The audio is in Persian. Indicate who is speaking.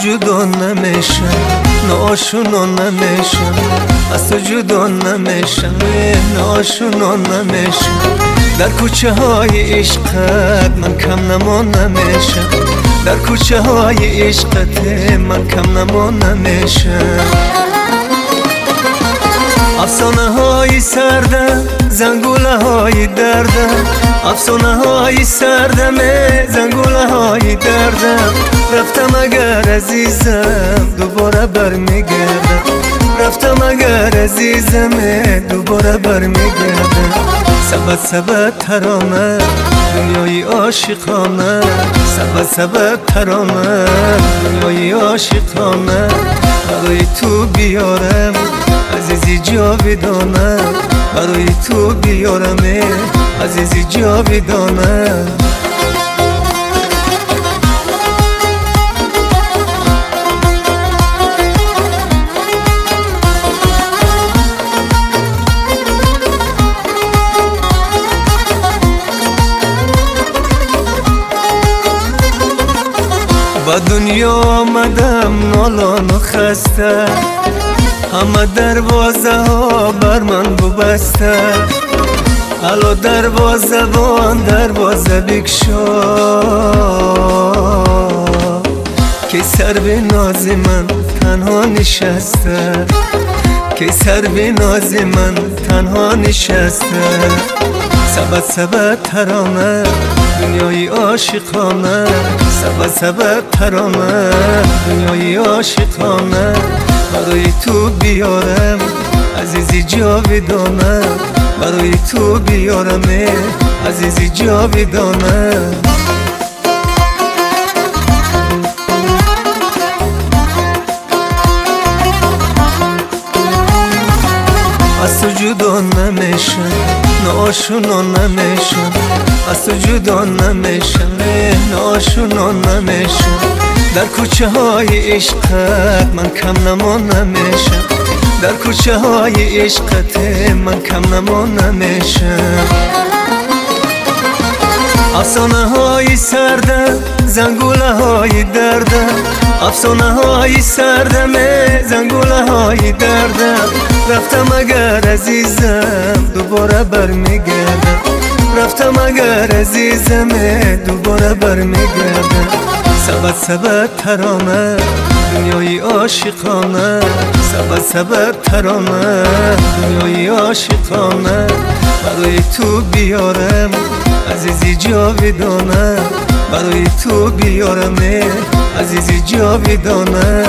Speaker 1: جدا نمیشم، ناشونا نمیشم، از تو جدا نمیشم، ناشونا نمیشم. در کوچه های عشقت من کم نما نمیشم، در کوچه های عشقت من کم نما نمیشم. افسانه های سردم، زنگوله های دردم، افسانه های سردم، زنگوله های دردم. رفتم اگر عزیزم دوباره برمیگردم، رفتم اگر عزیزم دوباره برمیگردم. سبت سبت ترانه دنیای عاشقانه، سبت سبت ترانه دنیای عاشقانه. برای تو بیارم عزیزی جاودانه، برای تو بیارم عزیزی جاودانه. با دنیا آمدم نالان و خسته، همه دروازه ها بر من ببسته. الو دروازه بان دروازه بگشا، که سر به ناز من تنها نشسته، که سر به ناز من تنها نشسته. سبت سبت ترانه دنیای عاشقانه، سبت سبت ترانه دنیای عاشقانه. برای تو بیارم عزیزی جاودانه، برای تو بیارم عزیزی جاودانه. از تو جدا نمیشم، ناشونا نمیشم، از تو جدا نمیشم، ناشونا نمیشم. در کوچه های عشقت من کم نما نمیشم، در کوچه های عشقت من کم نما نمیشم. افسانه های سردم، زنگوله های دردم، افسانه های سردم، زنگوله های دردم. رفتم اگر عزیزم دوباره برمیگردم، رفتم اگر عزیزم دوباره برمیگردم. سبت سبت ترانه دنیای عاشقانه، سبت سبت ترانه دنیای عاشقانه. برای تو بیارم عزیزی جاودانه، برای تو بیارم عزیزی جاودانه.